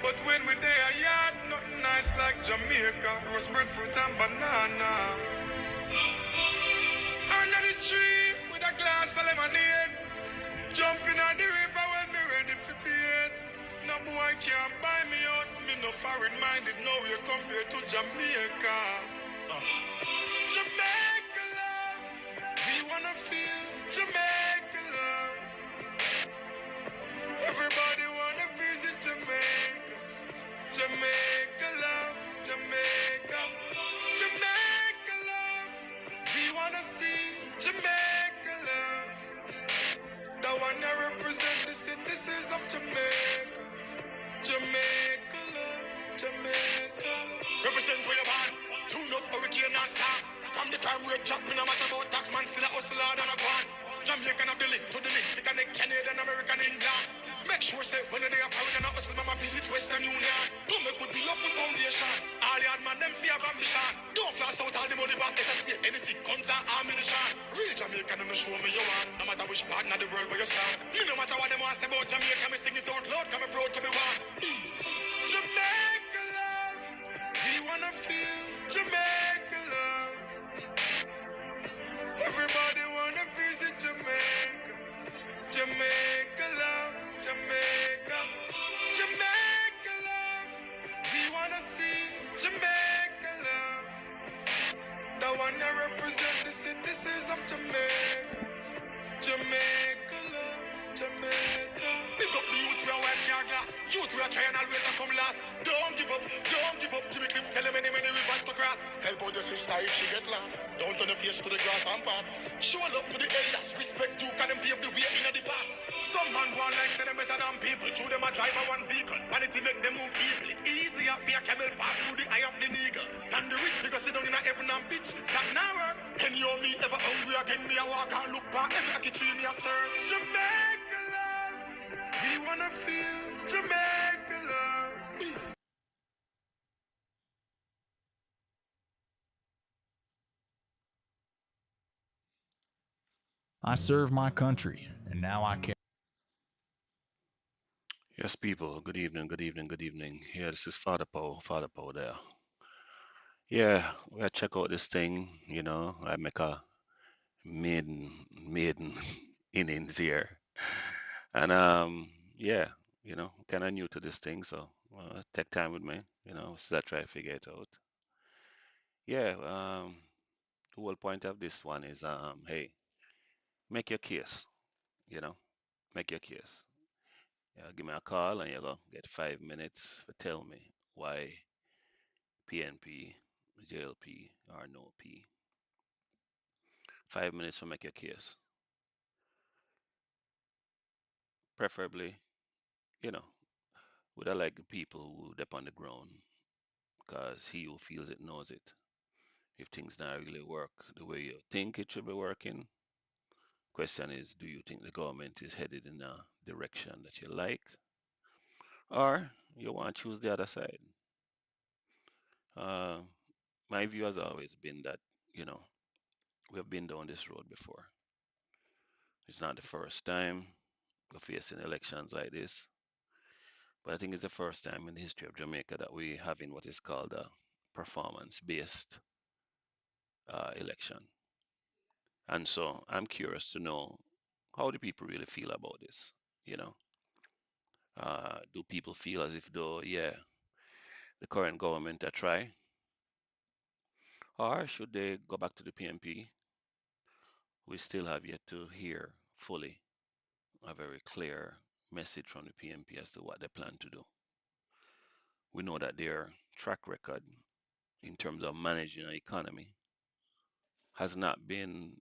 But when we there, yard, nothing nice like Jamaica. Roast breadfruit and banana. Under the tree with a glass of lemonade. Jumping on the river when me ready for paid. No boy can't buy me out. Me no foreign minded. No way compared to Jamaica. Jamaica love. We wanna feel Jamaica love. Everybody wanna visit Jamaica. Jamaica love, Jamaica, Jamaica love. We wanna see Jamaica love. The one that represent the citizens of Jamaica. Jamaica love, Jamaica. Represent where you're born. Tune up hurricane and star. From the crime rate drop, no matter about tax man, still a hustle hard and a gone. Jamaican have the link to the link. They connect Canadian, American, England. Make sure say when they are foreign and a hustle, mama visit Western Union. Don't make we build up with foundation. All the hard man, them fear of ambition. Don't flash out all the money back. Let us get any sick guns and ammunition. Real Jamaican, and show me you want. No matter which part of the world where you stand. Me no matter what them want say about Jamaica, me sing it out loud, cause me proud to be one. Jamaica love. We wanna feel Jamaica love. Everybody wanna visit Jamaica. Jamaica love, Jamaica. Jamaica love. We wanna see Jamaica love. The one that represent the citizens of Jamaica. Jamaica love, Jamaica. Pick up the youth we are white car glass. Youth we are trying always to come last. Don't give up, don't give up. Jimmy Cliff tell them many rivers to cross. Help out your sister if she get lost. Don't turn your face to the grass and pass. Show love to the elders. Respect you, cause them pave the way in the past. Some man want like say them better than people. Through them a drive a one vehicle. Vanity make them move easily. Easier be a camel pass through the eye of the eagle. Than the rich because sit down in a heaven and bitch. That now work. Penny on me ever hungry again. Me a walk and look back. Every tree me a search. Jamaica love. We wanna feel Jamaica love. Peace. I serve my country, and now I care. Yes, people. Good evening. Good evening. Good evening. Yeah, this is Father Poe. Father Poe there. Yeah, we gotta check out this thing. I make a maiden innings here, and yeah, kind of new to this thing, so take time with me. Still try to figure it out. Yeah. The whole point of this one is hey, make your case. You know, make your case. Yeah, give me a call and you're gonna get 5 minutes to tell me why PNP, JLP, or no P. 5 minutes to make your case. Preferably, you know, would I like the people who dep on the ground, because he who feels it knows it. If things not really work the way you think it should be working, question is, do you think the government is headed in a direction that you like, or you want to choose the other side? Uh, my view has always been that, you know, we have been down this road before. It's not the first time we're facing elections like this, but I think it's the first time in the history of Jamaica that we having what is called a performance-based election. And so I'm curious to know how do people really feel about this? You know, do people feel as if though, yeah, the current government are try, or should they go back to the PNP? We still have yet to hear fully a very clear message from the PNP as to what they plan to do. We know that their track record in terms of managing an economy has not been,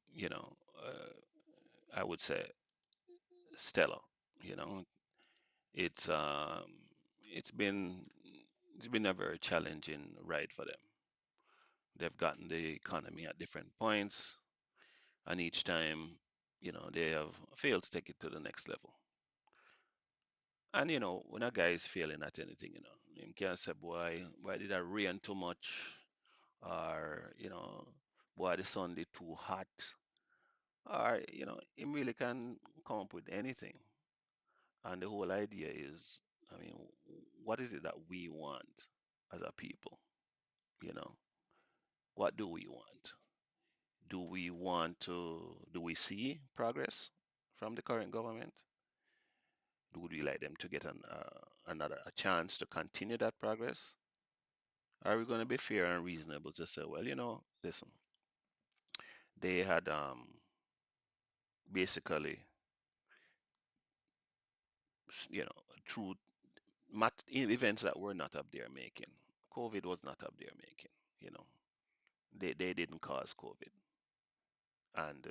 I would say, stellar. You know, it's um, it's been it's been a very challenging ride for them. They've gotten the economy at different points, and each time, they have failed to take it to the next level. And when a guy is failing at anything, him can't say, boy, why did I rain too much? Or, boy, the sun did too hot. Or, him really can come up with anything. And the whole idea is I mean, what is it that we want as a people? You know, what do we want? Do we see progress from the current government? Would we like them to get another a chance to continue that progress? Are we going to be fair and reasonable to say, well, listen, they had basically, through events that were not of their making. COVID was not of their making. You know, they didn't cause COVID, and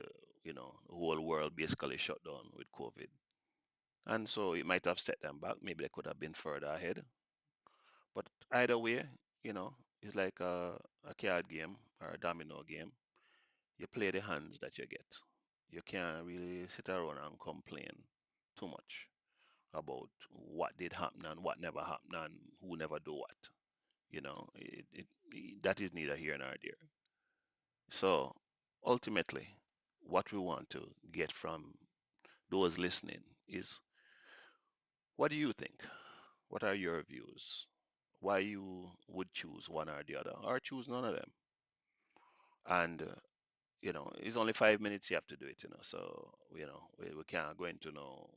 the whole world basically shut down with COVID, and so it might have set them back. Maybe they could have been further ahead, but either way, it's like a card game or a domino game. You play the hands that you get. You can't really sit around and complain too much about what did happen and what never happened and who never do what. That is neither here nor there. So ultimately, what we want to get from those listening is, what do you think? What are your views? Why you would choose one or the other, or choose none of them? And it's only 5 minutes you have to do it. So we can't go into no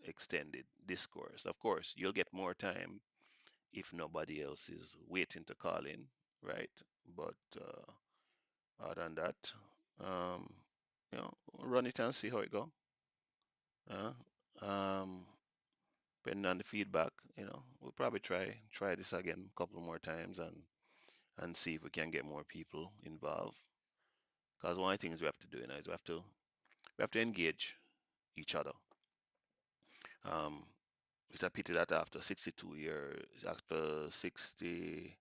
extended discourse. Of course, you'll get more time if nobody else is waiting to call in, right? But other than that, um, run it and see how it go. Uh, um, Depending on the feedback, we'll probably try this again a couple more times and see if we can get more people involved. Because one of the things we have to do, is we have to engage each other. Um, it's a pity that after 62 years, after 60,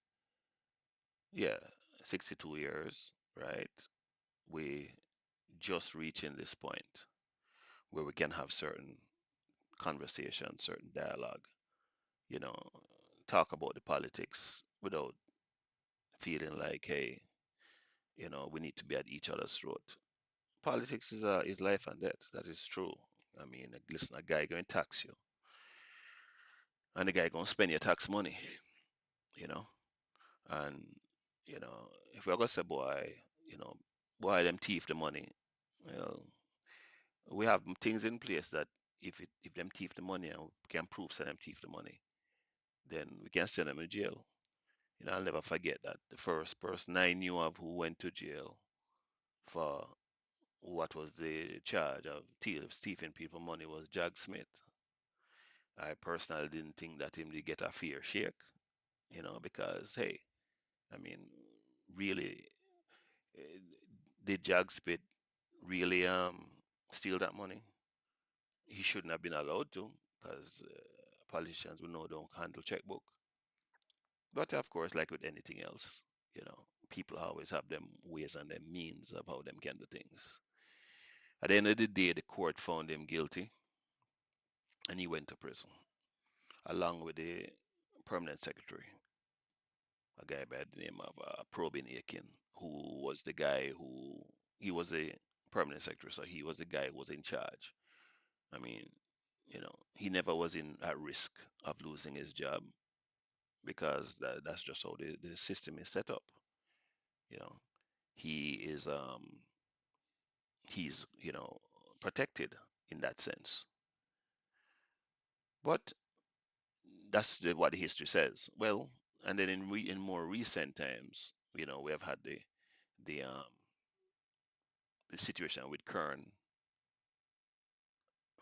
yeah, 62 years, right? We just reaching this point where we can have certain conversation, certain dialogue, you know, talk about the politics without feeling like, hey, we need to be at each other's throat. Politics is life and death. That is true. I mean, like, listen, a guy going to tax you, and the guy going to spend your tax money, you know, and if we're gonna say, boy, boy, them thief the money, well, we have things in place that if them thief the money and we can prove that them thief the money, then we can send them to jail. I'll never forget that the first person I knew of who went to jail for what was the charge of thieving people money was Jag Smith. I personally didn't think that him did get a fair shake, because hey, I mean, really, eh, did Jag Smith really steal that money? He shouldn't have been allowed to, because politicians we know don't handle checkbook. But of course, like with anything else, people always have them ways and them means of how them can do things. At the end of the day, the court found him guilty, and he went to prison along with the permanent secretary, a guy by the name of Probin Aiken, who was the guy who he was a permanent secretary, so he was the guy who was in charge. I mean, he never was in at risk of losing his job because that's just how the system is set up. You know, he is he's protected in that sense. But that's what the history says. Well, and then in more recent times, we have had the um the situation with Kern,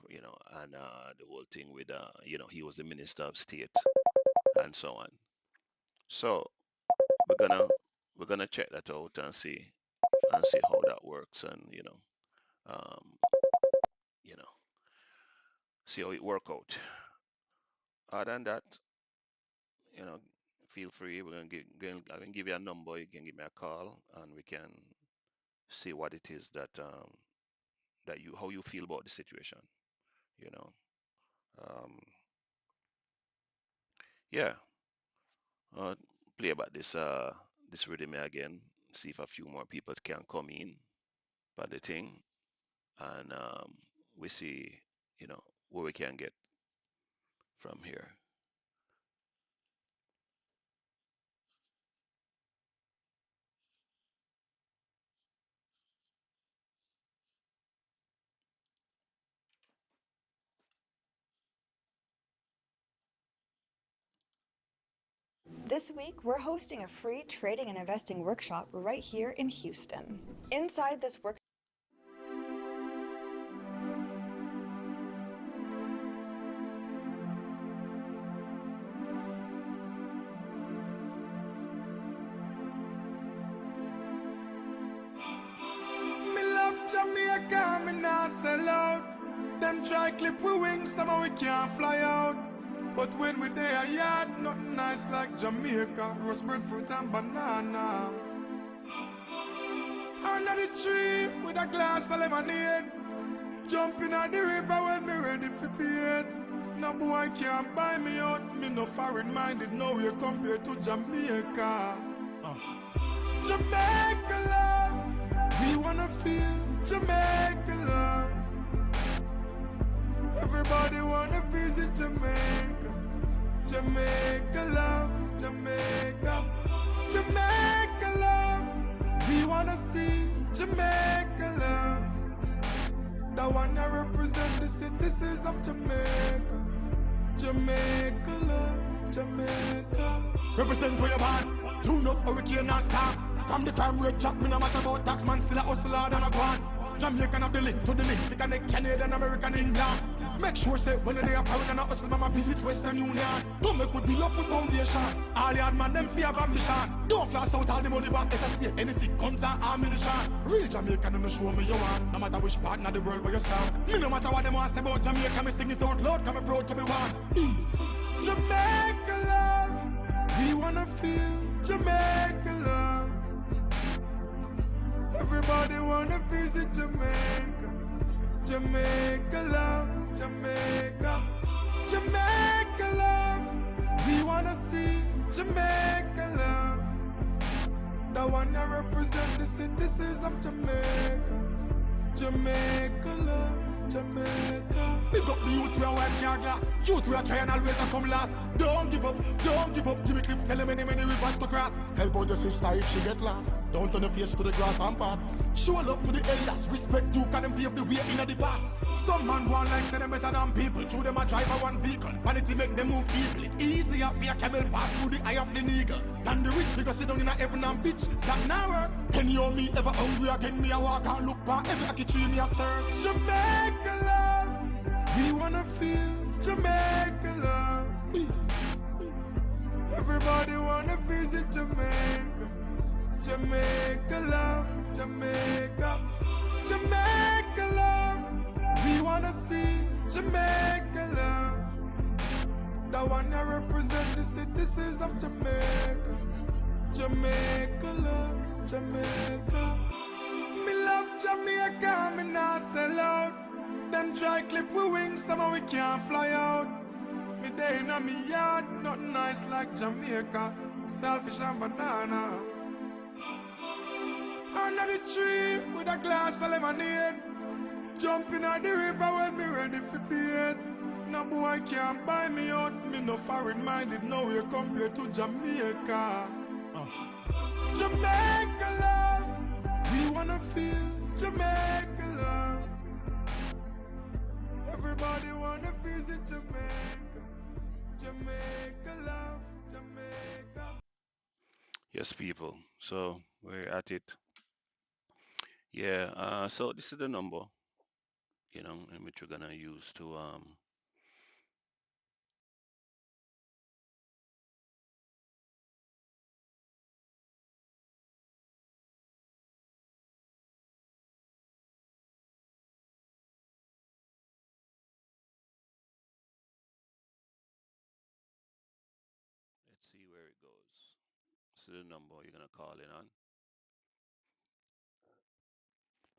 and the whole thing with he was the minister of state and so on. So we're gonna we're gonna check that out and see how that works, and um, you know see how it work out. Other than that, you know, feel free. I can give you a number. You can give me a call, and we can see what it is that how you feel about the situation. You know, um, yeah. Uh, Play about this rhythm again. See if a few more people can come in by the thing, and we see where we can get from here. This week, we're hosting a free trading and investing workshop right here in Houston. Inside this workshop, Me love Jamaica, me not sell out. Them try clip we wings, somehow we can't fly out. But when we there yard, nothing nice like Jamaica. Roast breadfruit and banana. Under the tree with a glass of lemonade. Jumping at the river when me ready for bed. No boy can't buy me out. Me no foreign minded, no way compared to Jamaica. Jamaica love, we wanna feel Jamaica love. Everybody wanna visit Jamaica. Jamaica love, Jamaica. Jamaica love, we wanna see Jamaica love. The one that represent the citizens of Jamaica. Jamaica love, Jamaica. Represent where you born. Tune up hurricane and star. From the crime rate jack, me no matter about tax man, still a hustler than a guan. Jamaican of the link to the link, we connect Canadian, American, England. Make sure say when they are foreign and a hustle, mama visit Western Union. Don't make we build up with foundation. All the hard man them fear ambition. Don't flash out all the money back, SSP, any sick guns and ammunition. Real Jamaican and no show me you want. No matter which part of the world where you stand. Me no matter what them want say about Jamaica, me sing it out loud, cause me proud to be one. Jamaica love, we wanna feel Jamaica love. Everybody wanna visit Jamaica. Jamaica love, Jamaica. Jamaica love, we wanna see Jamaica love. The one that represent the citizens of Jamaica. Jamaica love, Jamaica. Pick up the youth we are wipe your glass. Youth we are trying always to come last. Don't give up, don't give up. Jimmy Cliff tell them many rivers to cross. Help out your sister if she get lost. Don't turn your face to the grass and pass. Show love to the elders, respect you, cause them pave the way in the past. Some man want like say them better than people. Through them a drive a one vehicle. Vanity make them move evil. It easier for a camel pass through the eye of the eagle. Than the rich figure sit down in a heaven and bitch. That now work. Penny on me ever hungry again. Me a walk and look back. Every aki tree me a search. Jamaica love, we wanna feel Jamaica love. Peace. Everybody wanna visit Jamaica. Jamaica love, Jamaica. Jamaica love, we wanna see Jamaica love. The one that represent the citizens of Jamaica. Jamaica love, Jamaica. Me love Jamaica, me not sell out. Them try clip we wings, somehow we can't fly out. Me day in a me yard, nothing nice like Jamaica. Selfish and banana. Under the tree with a glass of lemonade. Jumping at the river when me ready for bed. No boy can't buy me out. Me no foreign minded, no way compared to Jamaica. Jamaica love, we wanna feel Jamaica love. Everybody wanna visit Jamaica. Jamaica love, Jamaica. Yes, people. So we're at it. Yeah. So this is the number, in which we're gonna use to let's see where it goes. This is the number you're gonna call in on,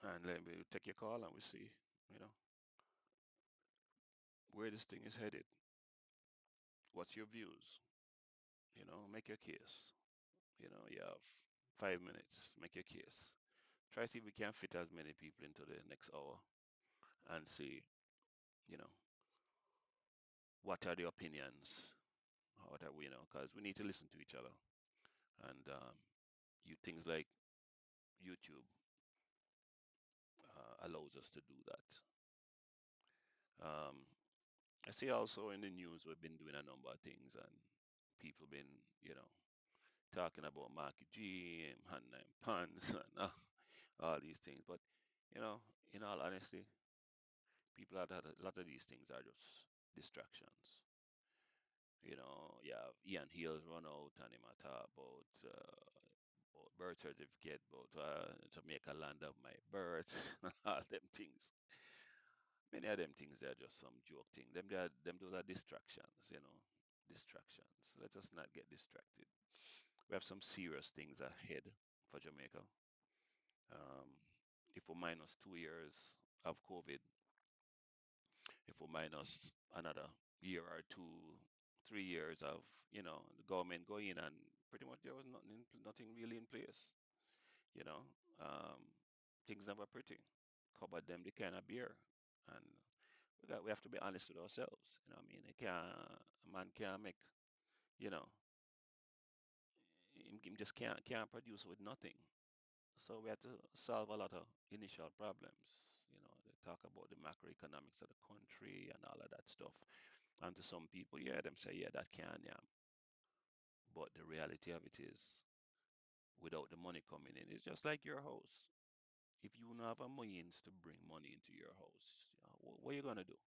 and let me take your call, and we see, you know, where this thing is headed. What's your views? Make your case. You have 5 minutes. Make your case. Try see if we can fit as many people into the next hour, and see, you know, what are the opinions? What are we, because we need to listen to each other, and you things like YouTube allows us to do that. Um, I see also in the news we've been doing a number of things, and people been, talking about Marky G and Hand Nine Pants and all these things. But, in all honesty, people are that a lot of these things are just distractions. You have Ian Hills run out and him talk about birth certificate, about Jamaica land of my birth, all them things. Many of them things they're just some joke thing. Them those are distractions. Distractions. Let us not get distracted. We have some serious things ahead for Jamaica. Um, if we minus 2 years of COVID, if we minus another year or two, 3 years of the government going in and pretty much there was nothing really in place. You know, um, things never pretty. Cupboard them the kind of beer, and we have to be honest with ourselves. I mean, a man can't make you know him just can't produce with nothing. So we had to solve a lot of initial problems. They talk about the macroeconomics of the country and all of that stuff. And to some people, yeah, them say, yeah, that can, yeah. But the reality of it is, without the money coming in, it's just like your house. If you don't have a means to bring money into your house, what are you gonna do?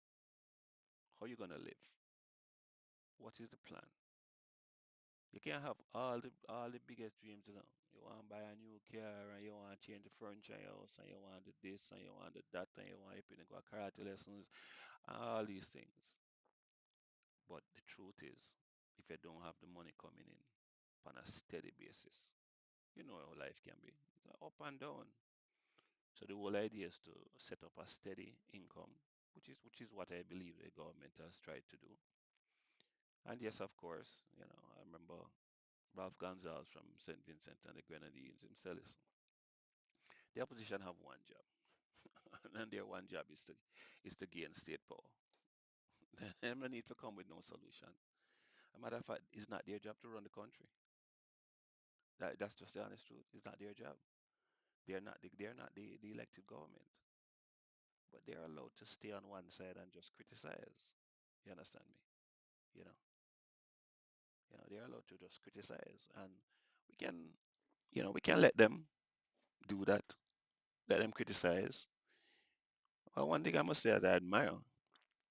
How you gonna live? What is the plan? You can't have all the biggest dreams, You want to buy a new car and you want to change the furniture in your house and you want to do this and you want to do that and you want to go karate lessons and all these things. But the truth is, if you don't have the money coming in on a steady basis, you know how life can be. It's up and down. So the whole idea is to set up a steady income, which is what I believe the government has tried to do. And yes, of course, I remember Ralph Gonzalez from St. Vincent and the Grenadines himself. The opposition have one job, and their one job is to gain state power. They don't need to come with no solution. A matter of fact, it's not their job to run the country. That's just the honest truth. It's not their job. They're not the elected government, but they're allowed to stay on one side and just criticize. You understand me? You know, they're allowed to just criticize, and we can, we can let them do that. Let them criticize. Well, one thing I must say that I admire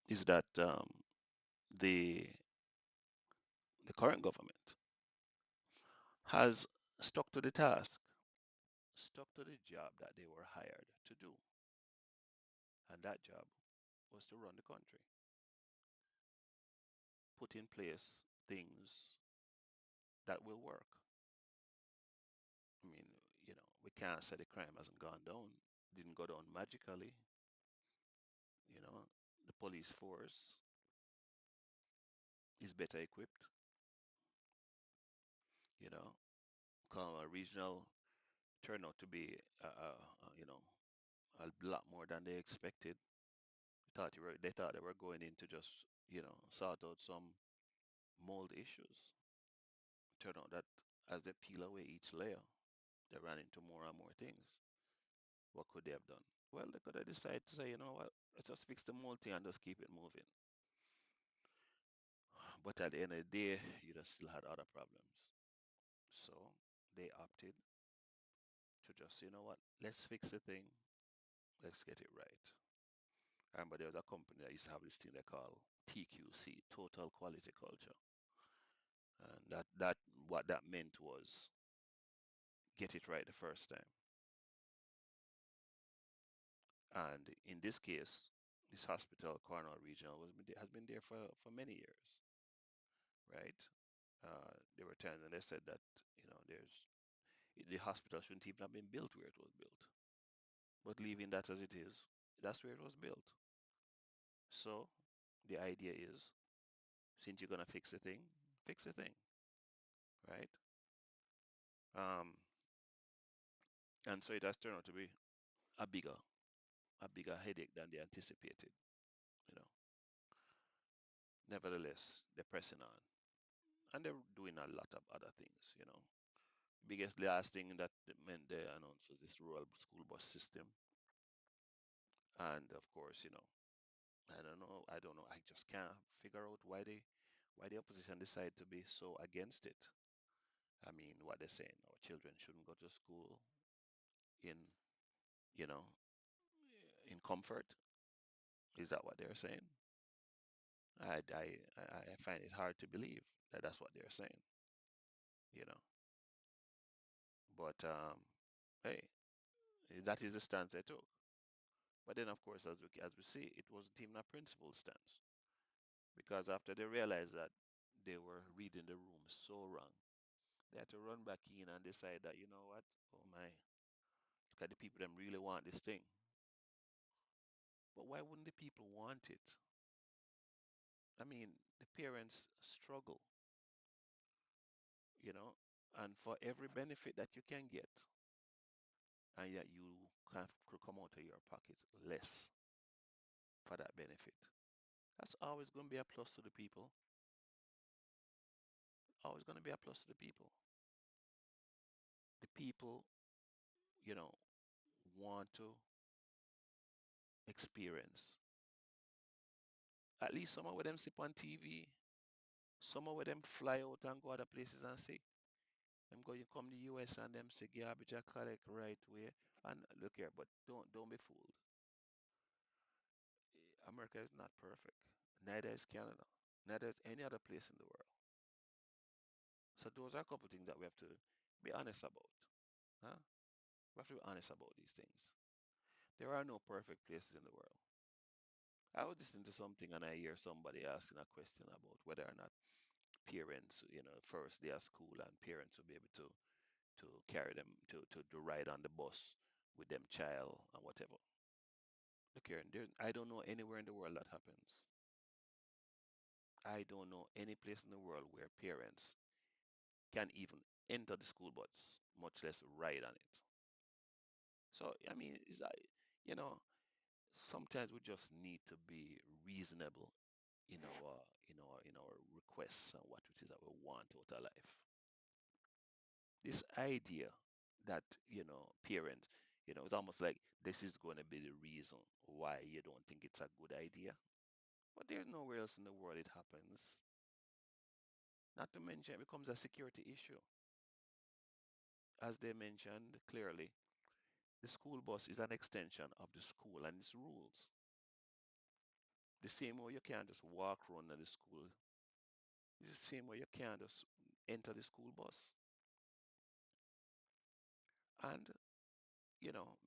is that the the current government has stuck to the task, stuck to the job that they were hired to do, and that job was to run the country, put in place things that will work. I mean, we can't say the crime hasn't gone down, didn't go down magically. You know, the police force is better equipped. You know, regional turned out to be, a lot more than they expected. They thought they were going in to just, sort out some mold issues. Turned out that as they peel away each layer, they ran into more and more things. What could they have done? Well, they could have decided to say, you know what, let's just fix the mold thing and just keep it moving. But at the end of the day, you just still had other problems. So they opted to just, you know what, let's fix the thing, let's get it right. I remember there was a company that used to have this thing they call TQC, Total Quality Culture. And that what that meant was get it right the first time. And in this case, this hospital, Cornwall Regional, has been there for many years, right? They were telling, and they said that there's the hospital shouldn't even have been built where it was built, but leaving that as it is, that's where it was built. So the idea is, since you're gonna fix the thing, right? Um, and so it has turned out to be a bigger a bigger headache than they anticipated. You know, nevertheless, they're pressing on, and they're doing a lot of other things. Biggest last thing that meant they announced was this rural school bus system, and of course, I don't know, I just can't figure out Why the opposition decide to be so against it? I mean, what they're saying, our children shouldn't go to school in, you know, in comfort. Is that what they're saying? I find it hard to believe that that's what they're saying, you know. But hey, that is the stance I took. But then, of course, as we see, it was deemed a principled stance because after they realized that they were reading the room so wrong, they had to run back in and decide that, you know what? Oh my, look at the people them really want this thing. But why wouldn't the people want it? I mean, the parents struggle, you know, and for every benefit that you can get, and yet you have to come out of your pocket less for that benefit. That's always going to be a plus to the people. Always going to be a plus to the people. The people, you know, want to experience. At least some of them sip on TV. Some of them fly out and go other places and say, them go you come to the US and them say garbage are collect right way. And look here, but don't be fooled. America is not perfect. Neither is Canada. Neither is any other place in the world. So those are a couple of things that we have to be honest about. Huh? We have to be honest about these things. There are no perfect places in the world. I was listening to something and I hear somebody asking a question about whether or not parents, first day of school and parents will be able to carry them to ride on the bus with them child and whatever. Look here, I don't know anywhere in the world that happens. I don't know any place in the world where parents can even enter the school bus, much less ride on it. So I mean, it's like, you know, sometimes we just need to be reasonable in our requests and what it is that we want out of life. This idea that parents, it's almost like this is going to be the reason why you don't think it's a good idea. But there's nowhere else in the world it happens. Not to mention it becomes a security issue. As they mentioned clearly, the school bus is an extension of the school and its rules. The same way you can't just walk around the school, it's the same way you can't just enter the school bus. And,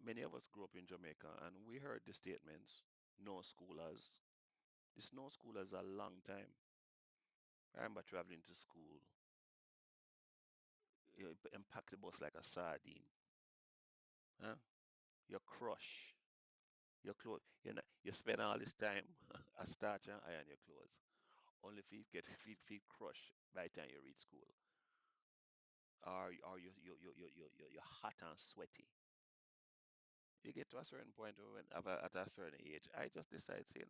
many of us grew up in Jamaica and we heard the statements, no schoolers. This no schoolers a long time. I remember traveling to school, you unpack the bus like a sardine. Huh? You crush your clothes. You spend all this time a starch and iron your clothes. Only feet get feet crushed by the time you reach school. Or you're hot and sweaty. You get to a certain point at a certain age, I just decide, say,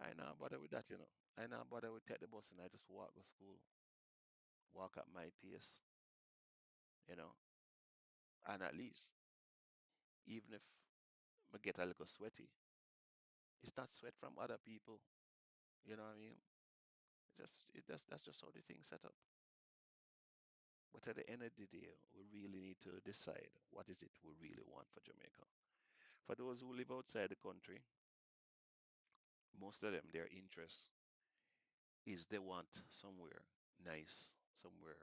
I not bother with that, I not bother with take the bus and I just walk to school, walk at my pace, you know, and at least even if I get a little sweaty, it's not sweat from other people, you know what I mean? That's just how the thing's set up. But at the end of the day, we really need to decide what is it we really want for Jamaica. For those who live outside the country, most of them, their interest is they want somewhere nice, somewhere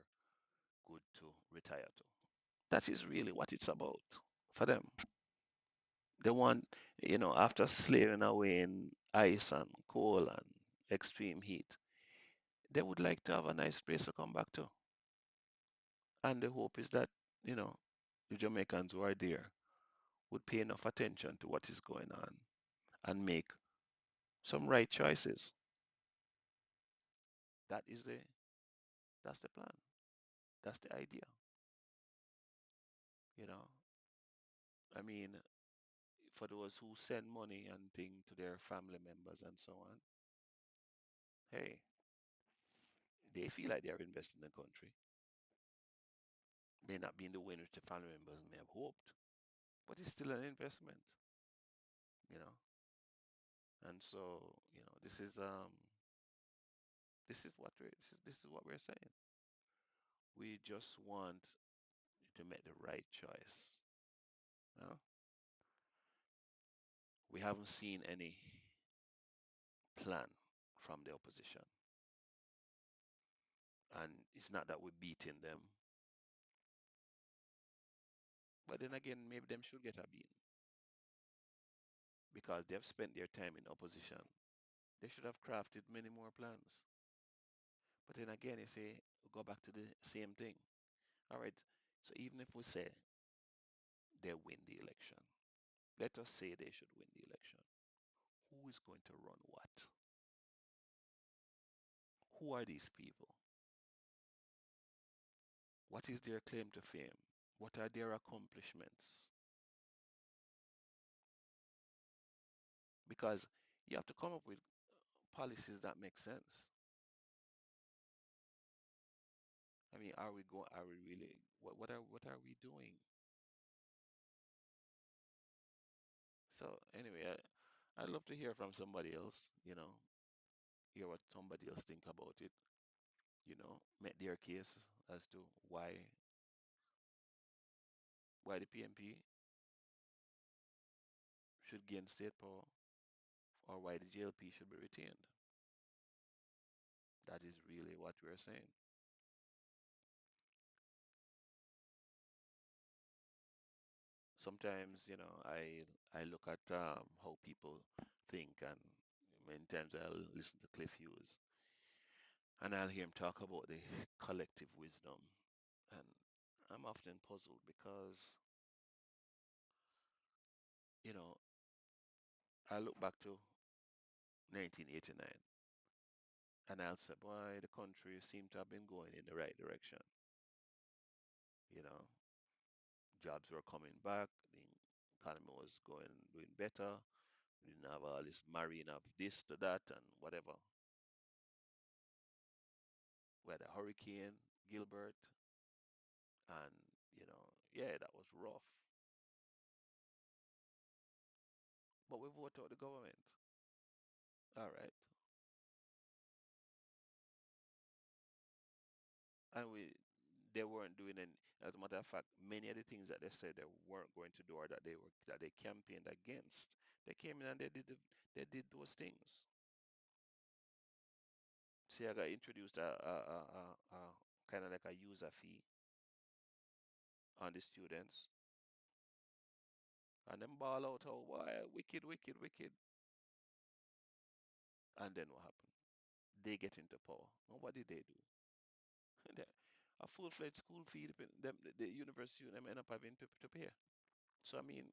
good to retire to. That is really what it's about for them. They want, after slaving away in ice and cold and extreme heat, they would like to have a nice place to come back to. And the hope is that, you know, the Jamaicans who are there would pay enough attention to what is going on and make some right choices. That is that's the plan. That's the idea. You know, I mean, for those who send money and thing to their family members and so on, hey, they feel like they're investing in the country. May not be in the way in which the family members may have hoped, but it's still an investment, you know. And so, this is This is what we're saying. We just want to make the right choice. No? We haven't seen any plan from the opposition. And it's not that we're beating them, but then again, maybe them should get a beating because they've spent their time in opposition. They should have crafted many more plans. But then again, you say, we go back to the same thing. All right, so even if we say they win the election, let us say they should win the election. Who is going to run what? Who are these people? What is their claim to fame? What are their accomplishments? Because you have to come up with policies that make sense. I mean, are we really, what are we doing? So anyway, I'd love to hear from somebody else, hear what somebody else think about it, make their case as to why the PNP should gain state power or why the JLP should be retained. That is really what we're saying. Sometimes, I look at how people think, and many times I'll listen to Cliff Hughes and I'll hear him talk about the collective wisdom. And I'm often puzzled because, you know, I look back to 1989 and I'll say, boy, the country seemed to have been going in the right direction. You know, jobs were coming back, the economy was doing better. We didn't have all this marrying of this to that and whatever. We had a hurricane, Gilbert, and yeah, that was rough. But we voted out the government. All right. And they weren't doing any, as a matter of fact, many of the things that they said they weren't going to do or that they campaigned against, they came in and they did those things. See, I got introduced a kind of like a user fee on the students, and them ball out, oh, why, wicked, wicked, wicked. And then what happened? They get into power. And what did they do? A full-fledged school fee, the university, them end up having to pay. So, I mean,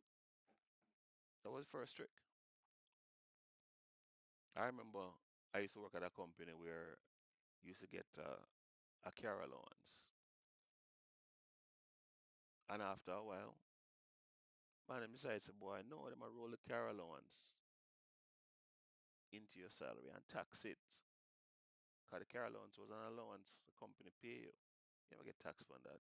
that was the first trick. I remember I used to work at a company where you used to get a car allowance. And after a while, man, them decided, say, boy, no, them a roll the car allowance into your salary and tax it. Because the car allowance was an allowance the company pay you. You never get taxed on that.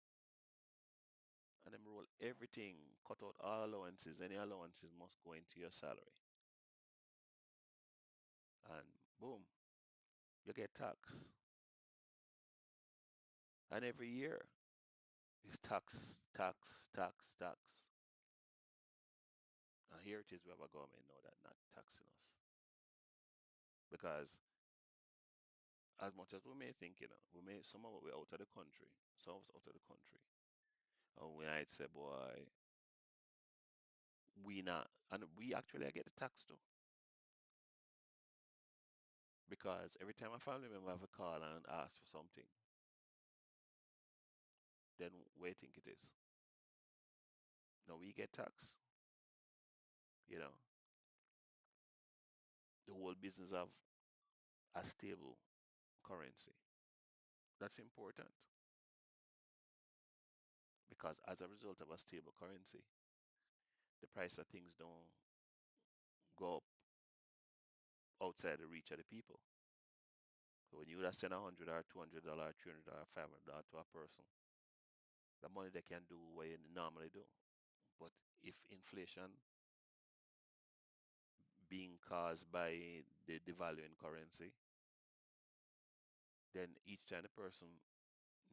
And them roll everything, cut out all allowances. Any allowances must go into your salary. And boom, you get taxed. And every year is tax, tax, tax, tax. And here it is, we have a government now that not taxing us. Because as much as we may think, some of us we're out of the country, some of us out of the country. And we might say, boy, we not, and we actually get the tax too. Because every time a family member have a call and ask for something, then where you think it is? No, we get tax, you know. The whole business of a stable currency. That's important because as a result of a stable currency, the price of things don't go up outside the reach of the people. So when you would have send $100 or $200, $300, $500 to a person, the money they can do what you normally do. But if inflation being caused by the devaluing currency, then each time the person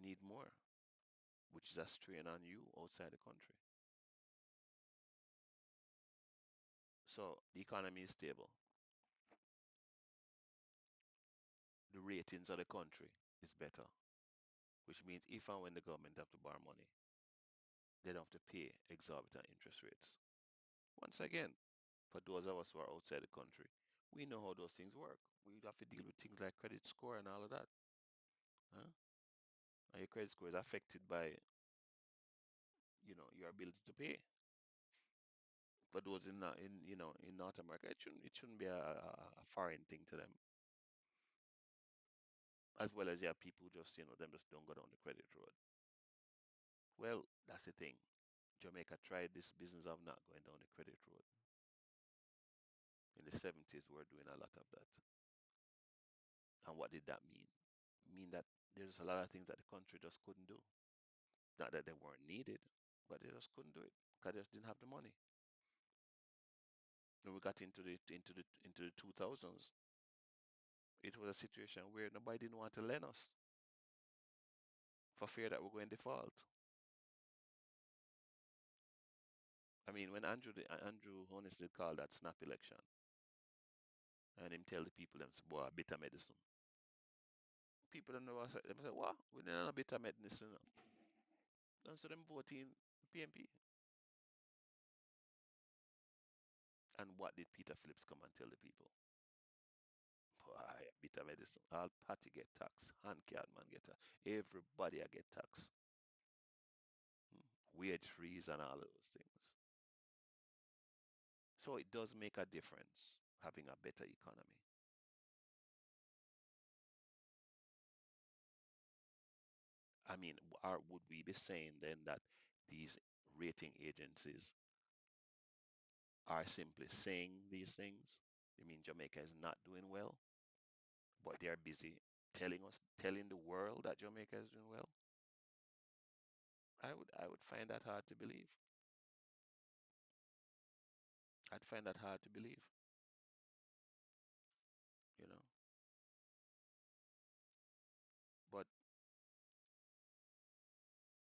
need more, which is a strain on you outside the country. So the economy is stable. The ratings of the country is better, which means if and when the government have to borrow money, they don't have to pay exorbitant interest rates. Once again, for those of us who are outside the country, we know how those things work. We have to deal with things like credit score and all of that. Huh? And your credit score is affected by, your ability to pay. For those in North America, it shouldn't be a foreign thing to them. As well as you have people who just them just don't go down the credit road. Well, that's the thing. Jamaica tried this business of not going down the credit road. In the 70s, we were doing a lot of that. And what did that mean? Mean that there's a lot of things that the country just couldn't do. Not that they weren't needed, but they just couldn't do it because they just didn't have the money. When we got into the 2000s, it was a situation where nobody didn't want to lend us for fear that we're going to default. I mean, when Andrew honestly called that snap election, and him tell the people them say, boy, bitter medicine. People don't know what them say, what? We don't know bitter medicine. And so them voting PNP. And what did Peter Phillips come and tell the people? Boy, bitter medicine. All party get tax. Hand card man get tax. Everybody I get tax. Wage freeze and all of those things. So it does make a difference having a better economy. I mean, would we be saying then that these rating agencies are simply saying these things? You mean Jamaica is not doing well, but they're busy telling the world that Jamaica is doing well? I would find that hard to believe. I'd find that hard to believe, you know. But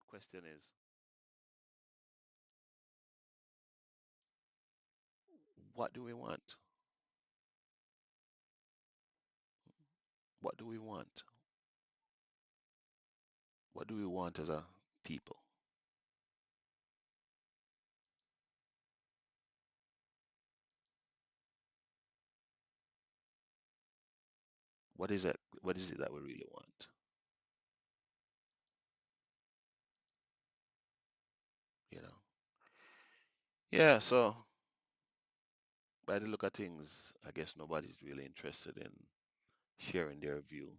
question is, what do we want? What do we want? What do we want as a people? What is it? What is it that we really want? You know? Yeah, so by the look of things, I guess nobody's really interested in sharing their view.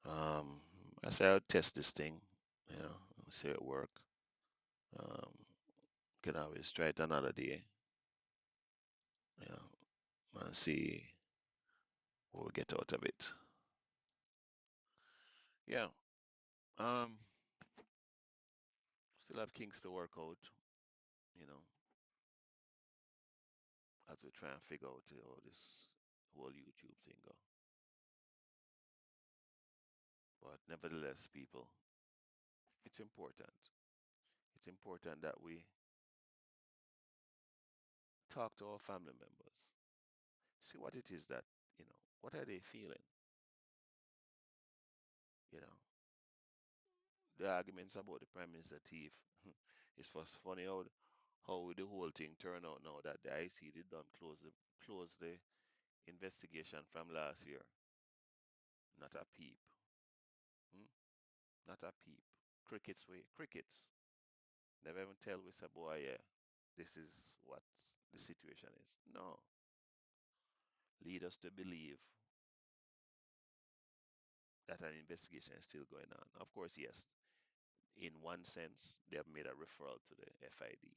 I say I'll test this thing, see it work. Um, can always try it another day, you know, and see what we get out of it. Yeah. Um, Still have kinks to work out, you know, as we try and figure out how this whole YouTube thing go. But nevertheless, people, it's important. It's important that we talk to our family members, see what it is that, what are they feeling? You know, the arguments about the prime minister thief is first funny how the whole thing turned out now that the IC did done close the investigation from last year. Not a peep. Hmm? Not a peep. Crickets way. Crickets. Never even tell we say, boy, yeah, this is what the situation is. No. Lead us to believe that an investigation is still going on. Of course, yes. In one sense, they have made a referral to the FID.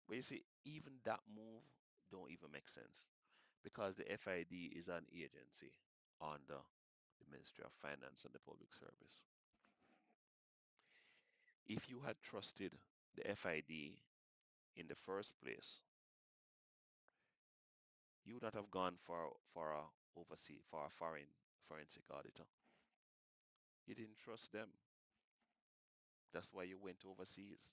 But you see, even that move don't even make sense because the FID is an agency under the Ministry of Finance and the Public Service. If you had trusted the FID in the first place, You would not have gone for a overseas for a forensic auditor. You didn't trust them. That's why you went overseas.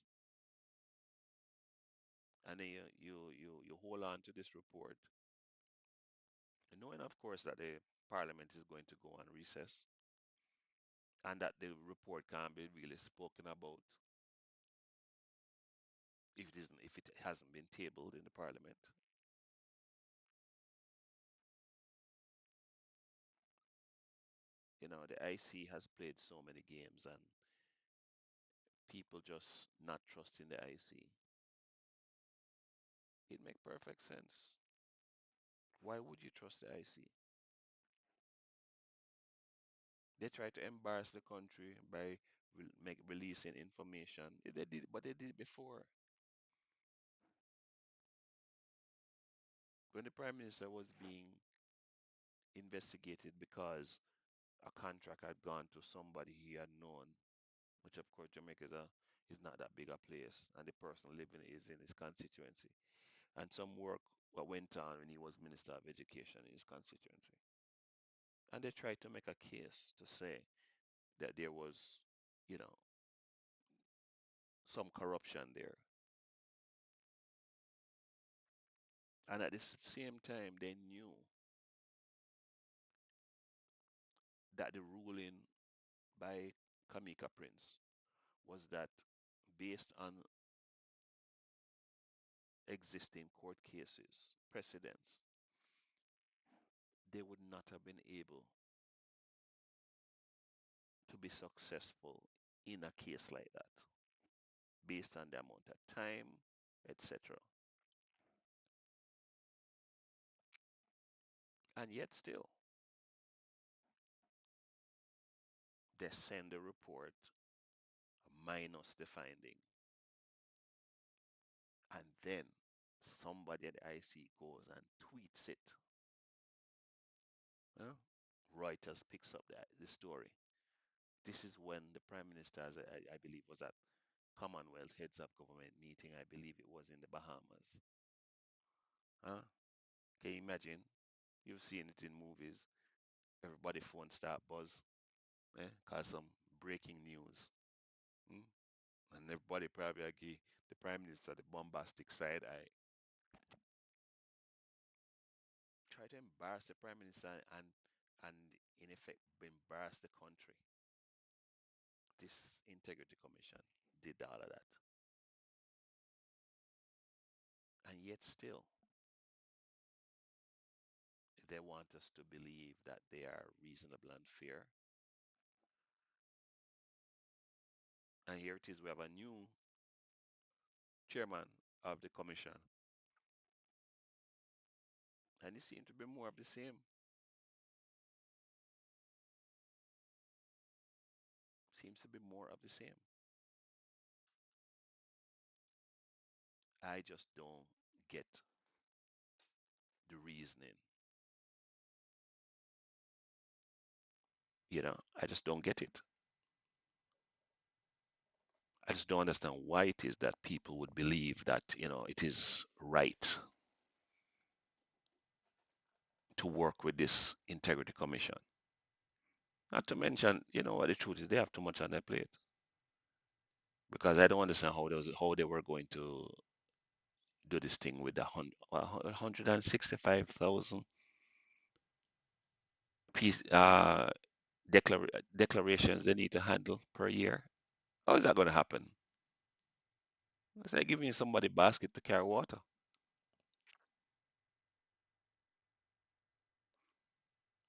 And then you hold on to this report, knowing of course that the parliament is going to go on recess and that the report can't be really spoken about if it hasn't been tabled in the parliament. You know, the IC has played so many games and people just not trusting the IC. It make perfect sense. Why would you trust the IC? They try to embarrass the country by releasing information. They did, but they did it before. When the prime minister was being investigated because a contract had gone to somebody he had known, which of course Jamaica is not that big a place, and the person living is in his constituency, and some work what went on when he was Minister of Education in his constituency, and they tried to make a case to say that there was, you know, some corruption there, and at the same time they knew that the ruling by Kamika Prince was that based on existing court cases, precedents, they would not have been able to be successful in a case like that based on the amount of time, etc. And yet still, they send a report minus the finding. And then somebody at the IC goes and tweets it. Huh? Reuters picks up the story. This is when the Prime Minister, as I believe, was at Commonwealth Heads of Government meeting. I believe it was in the Bahamas. Huh? Can you imagine? You've seen it in movies. Everybody phone start buzz, cause some breaking news. Mm? And everybody probably give the Prime Minister the bombastic side eye. Try to embarrass the Prime Minister and in effect embarrass the country. This Integrity Commission did all of that. And yet still, they want us to believe that they are reasonable and fair. And here it is, we have a new chairman of the commission. And it seems to be more of the same. Seems to be more of the same. I just don't get the reasoning. I just don't get it. I just don't understand why it is that people would believe that, it is right to work with this integrity commission. Not to mention, what the truth is, they have too much on their plate. Because I don't understand how they were going to do this thing with the 165,000 piece declarations they need to handle per year. How is that going to happen? It's like giving somebody a basket to carry water.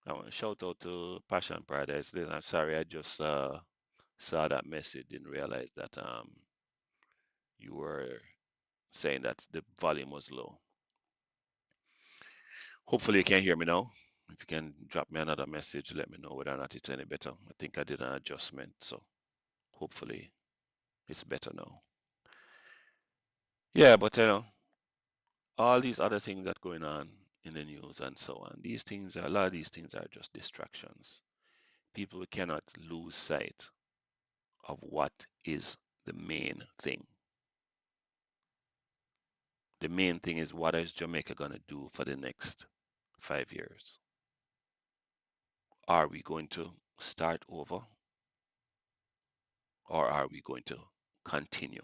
I want to shout out to Passion Paradise. I'm sorry, I just saw that message, didn't realize that you were saying that the volume was low. Hopefully you can hear me now. If you can drop me another message, let me know whether or not it's any better. I think I did an adjustment, so hopefully it's better now. Yeah, but all these other things that going on in the news and so on, a lot of these things are just distractions. People cannot lose sight of what is the main thing. The main thing is, what is Jamaica gonna do for the next 5 years? Are we going to start over, or are we going to continue?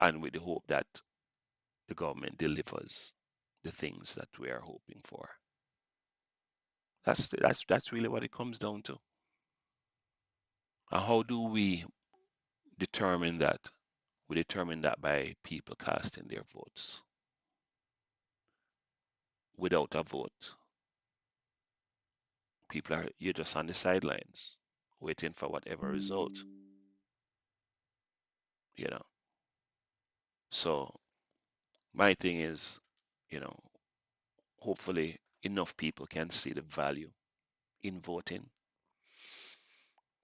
And with the hope that the government delivers the things that we are hoping for. That's really what it comes down to. And how do we determine that? We determine that by people casting their votes. Without a vote, you're just on the sidelines waiting for whatever result, you know. So my thing is, you know, hopefully enough people can see the value in voting.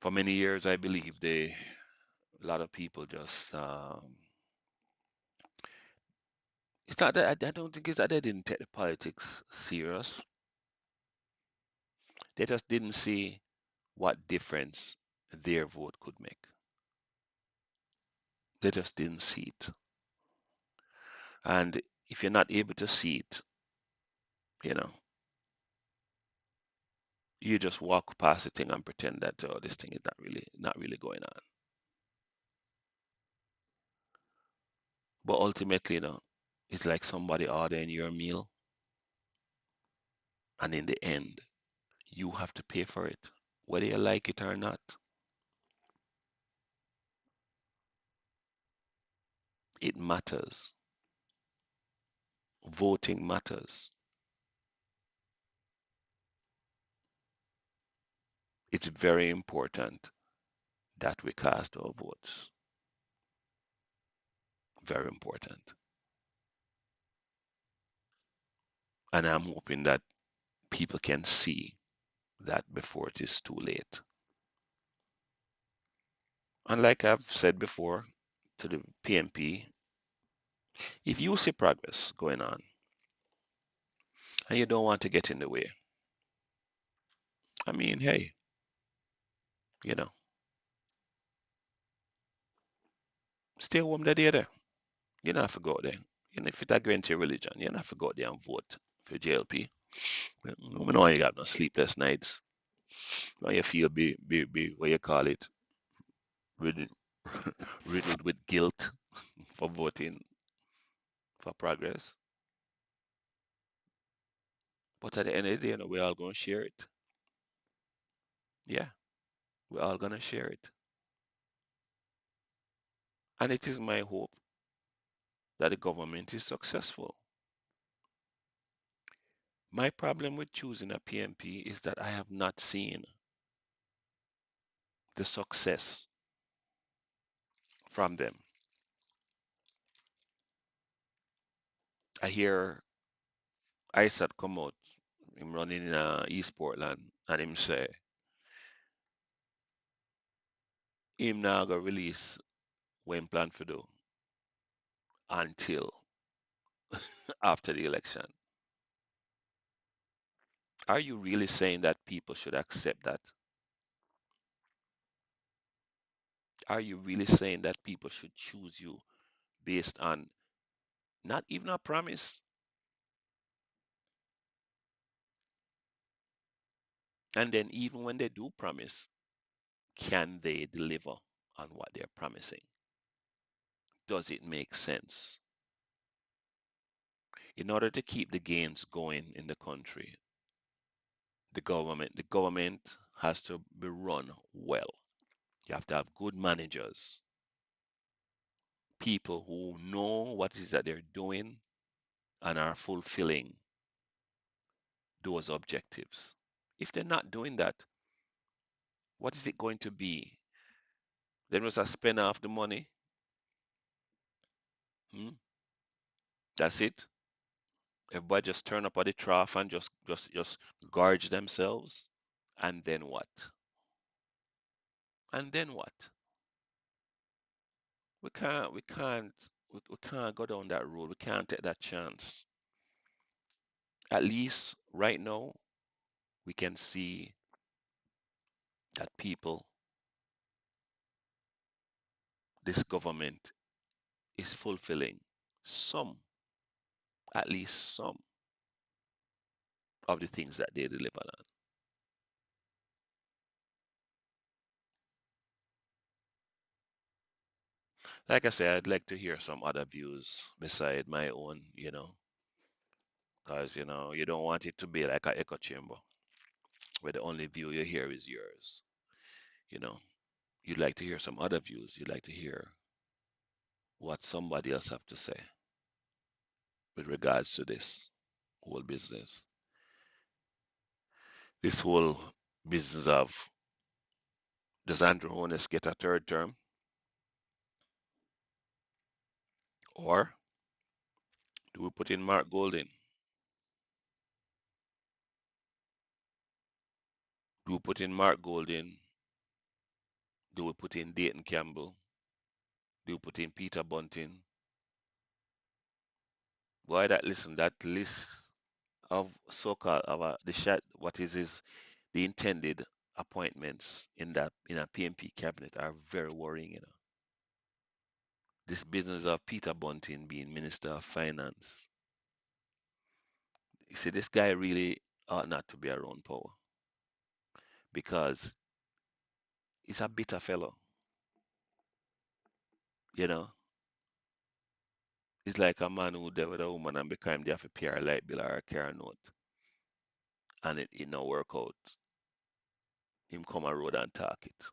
For many years, I believe a lot of people just it's not that I don't think it's that they didn't take the politics serious. They just didn't see what difference their vote could make. They just didn't see it. And if you're not able to see it, you know, you just walk past the thing and pretend that oh, this thing is not really going on. But ultimately, it's like somebody ordering your meal, and in the end, you have to pay for it, whether you like it or not. It matters. Voting matters. It's very important that we cast our votes. Very important. And I'm hoping that people can see that before it is too late. And like I've said before to the PNP, if you see progress going on and you don't want to get in the way, I mean, hey, you know, stay home the day there. You don't have to go there. And if it's against your religion, you don't have to go there and vote for JLP. We know you got no sleepless nights. Now you feel be what you call it, riddled, riddled with guilt for voting for progress. But at the end of the day, we're all going to share it. Yeah, we're all going to share it. And it is my hope that the government is successful. My problem with choosing a PNP is that I have not seen the success from them. I hear Isaac come out, him running in East Portland, and him say, him now go release when plan for do until after the election. Are you really saying that people should accept that? Are you really saying that people should choose you based on not even a promise? And then even when they do promise, can they deliver on what they're promising? Does it make sense? In order to keep the gains going in the country, the government has to be run well. You have to have good managers, people who know what it is that they're doing and are fulfilling those objectives. If they're not doing that, what is it going to be? Then was a spend off the money. Hmm? That's it. Everybody just turn up at the trough and just gorge themselves. And then what? And then what? We can't go down that road. We can't take that chance. At least right now, we can see that people, this government is fulfilling some, at least some of the things that they deliver on. Like I said, I'd like to hear some other views beside my own, because you don't want it to be like an echo chamber where the only view you hear is yours. You know, you'd like to hear some other views. You'd like to hear what somebody else have to say with regards to this whole business. This whole business of, does Andrew Holness get a third term, or do we put in Mark Golding? Do we put in Mark Golding? Do we put in Dayton Campbell? Do we put in Peter Bunting? Why that list of so-called the shot what is the intended appointments in a PNP cabinet are very worrying. This business of Peter Bunting being Minister of Finance. You see, this guy really ought not to be around power because he's a bitter fellow. You know, he's like a man who dealt with a woman and became they have to pay her light bill or a car note, and it no work out. Him come a road and talk it.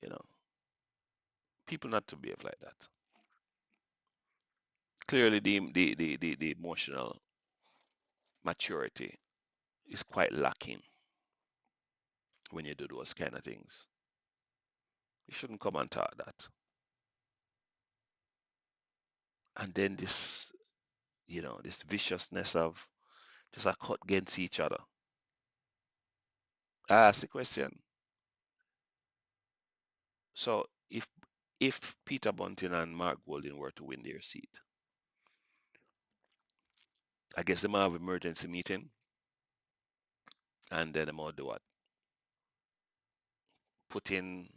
You know, people not to behave like that. Clearly, the emotional maturity is quite lacking when you do those kind of things. You shouldn't come and talk that. And then this viciousness of just a cut against each other. I ask the question. So if Peter Bunting and Mark Golding were to win their seat, I guess they might have emergency meeting, and then they might do what? Put in,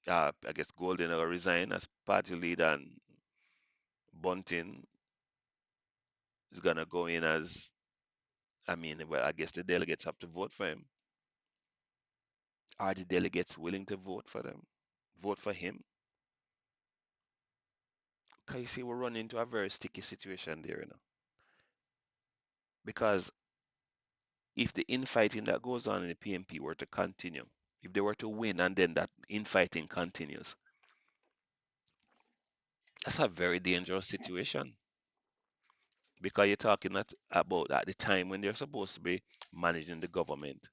I guess Golding will resign as party leader, and Bunting is gonna go in as, I mean, well, I guess the delegates have to vote for him. Are the delegates willing to vote for them? Vote for him? Because you see, we're running into a very sticky situation there. Because if the infighting that goes on in the PNP were to continue, if they were to win and then that infighting continues, that's a very dangerous situation. Because you're talking about at the time when they're supposed to be managing the government,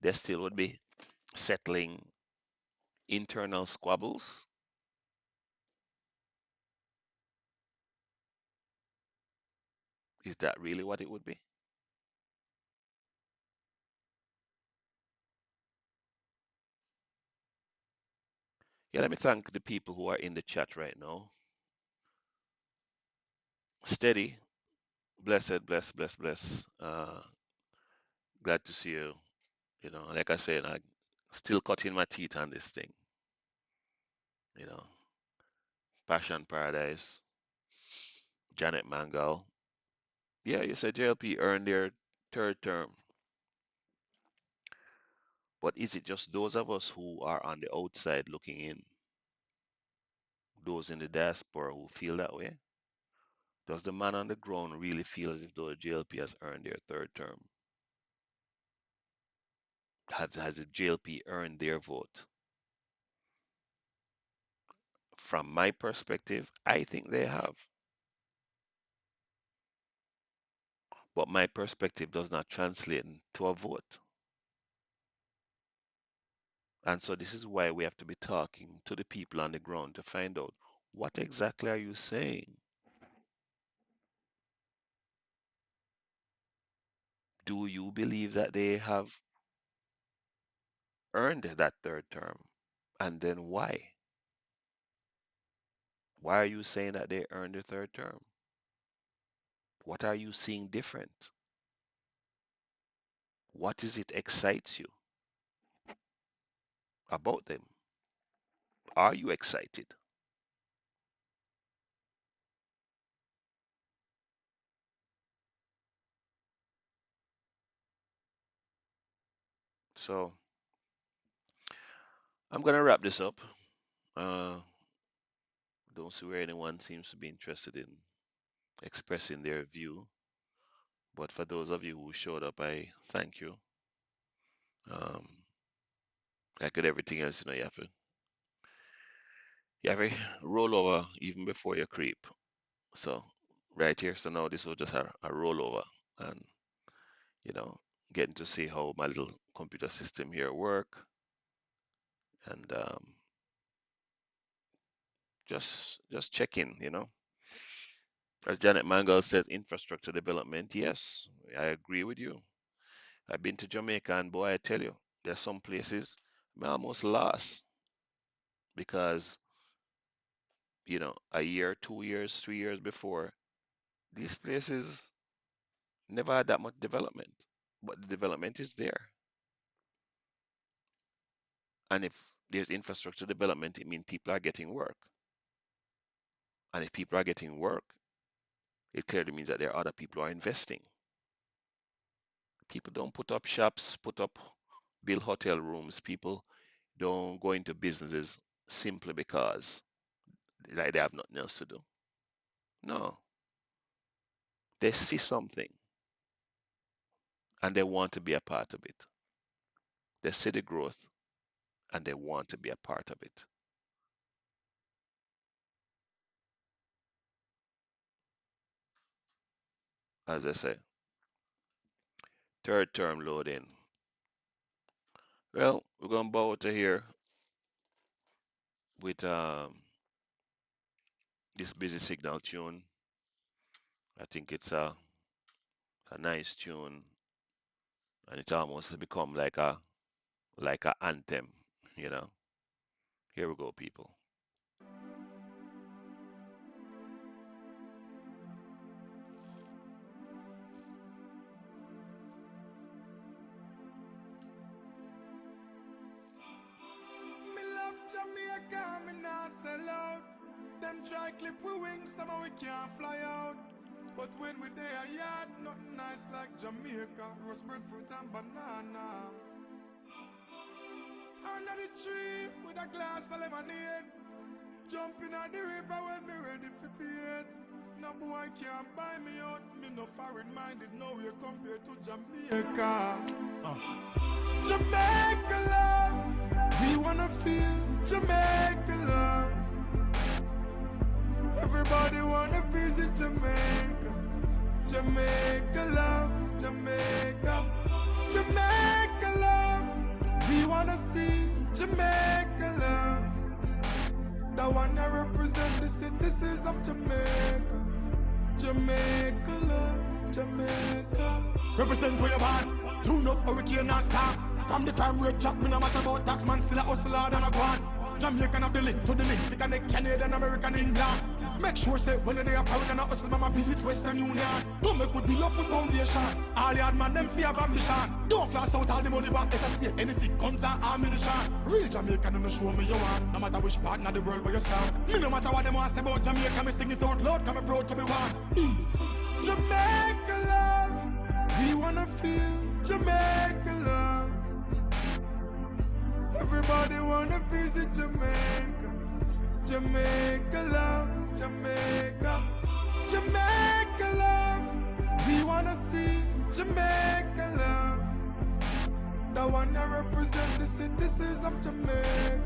they still would be settling internal squabbles. Is that really what it would be? Yeah, let me thank the people who are in the chat right now. Steady, blessed, blessed, blessed, blessed. Glad to see you. Like I said, I still cutting my teeth on this thing. You know, Passion Paradise, Janet Mangal. Yeah, you said JLP earned their third term. But is it just those of us who are on the outside looking in, those in the diaspora who feel that way? Does the man on the ground really feel as if though the JLP has earned their third term? Has the JLP earned their vote? From my perspective, I think they have. But my perspective does not translate to a vote. And so this is why we have to be talking to the people on the ground to find out what exactly are you saying? Do you believe that they have earned that third term? And then why? Why are you saying that they earned the third term? What are you seeing different? What is it excites you about them? Are you excited? So I'm gonna wrap this up. Don't see where anyone seems to be interested in expressing their view. But for those of you who showed up, I thank you. Um, like with everything else, you have to roll over even before you creep. So right here, so now this was just a rollover, and you know, getting to see how my little computer system here work, and just check in. As Janet Mangal says, infrastructure development. Yes, I agree with you. I've been to Jamaica, and boy, I tell you, there's some places I'm almost lost because a year, 2 years, 3 years before, these places never had that much development, but the development is there. And if there's infrastructure development, it means people are getting work. And if people are getting work, it clearly means that there are other people who are investing. People don't put up shops, build hotel rooms. People don't go into businesses simply because like they have nothing else to do. No, they see something and they want to be a part of it. They see the growth and they want to be a part of it. As I say, third term loading. Well, we're gonna bow to here with this busy signal tune. I think it's a nice tune, and it almost become like a anthem, you know. Here we go, people. Me love Jamaica, me not sell out. Them try clip we wings, somehow we can't fly out. But when we there yard, nothing nice like Jamaica. Roast breadfruit and banana. Under the tree with a glass of lemonade. Jumping at the river when me ready for bed. No boy can't buy me out. Me no foreign minded, no way compared to Jamaica. Jamaica love, we wanna feel Jamaica love. Everybody wanna visit Jamaica. Jamaica love, Jamaica. Jamaica love, we wanna see Jamaica love. The one that represent the citizens of Jamaica. Jamaica love, Jamaica. Represent where you born. Tune up hurricane and storm. From the time rate chat, me no matter about tax man, still a hustler than a guan. Jamaican of the link to the link, we connect Canadian, American, England. Make sure say when they are foreign and a hustle, mama visit Western Union. Don't make we build up a foundation. All the hard man them fear ambition. Don't flash out all the money back, let us pay any sick guns and ammunition. Real Jamaican and show me you want. No matter which part of the world where you stand. Me no matter what them want say about Jamaica, me sing it out loud, come proud to be one. Jamaica love, we wanna feel Jamaica love. Everybody wanna visit Jamaica. Jamaica love, Jamaica. Jamaica love, we wanna see Jamaica love. The one that represent the citizens of Jamaica.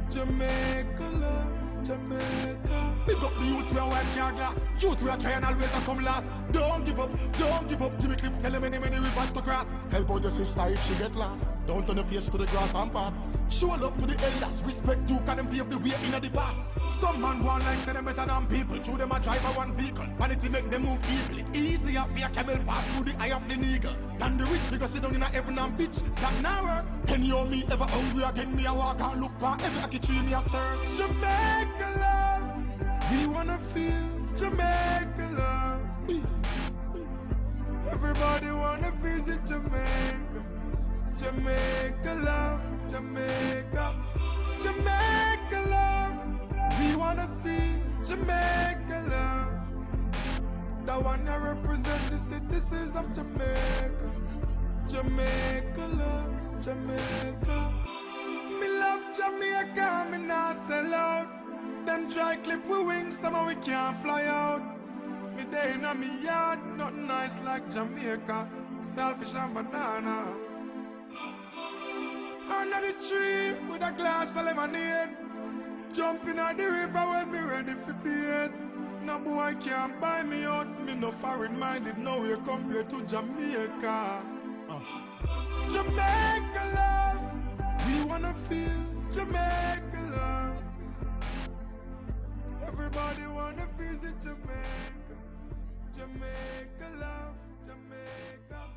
Jamaica love, Jamaica. Pick up the youth we are wipe your glass. Youth we are trying always to come last. Don't give up, don't give up. Jimmy Cliff tell them many rivers to cross. Help out your sister if she get lost. Don't turn your face to the grass and pass. Show love to the elders, respect you, cause them pave the way in the past. Some man want like say them better than people. Through them a drive a one vehicle. Vanity make them move evil. It easier for a camel pass through the eye of the eagle. Than the rich figure sit down in a heaven and bitch. That now work. Penny on me ever hungry again. Me a walk and look for every aki tree me a search. Jamaica love, we wanna feel Jamaica love. Peace. Everybody wanna visit Jamaica. Jamaica love, Jamaica. Jamaica love, we wanna see Jamaica love. The one that represent the citizens of Jamaica. Jamaica love, Jamaica. Me love Jamaica, me not sell out. Them try clip we wings, somehow we can't fly out. Me day in a me yard, nothing nice like Jamaica. Selfish and banana. Under the tree with a glass of lemonade. Jumping at the river when me ready for bed. No boy can't buy me out. Me no foreign minded, no way compared to Jamaica. Jamaica love, we wanna feel Jamaica love. Everybody wanna visit Jamaica. Jamaica love, Jamaica.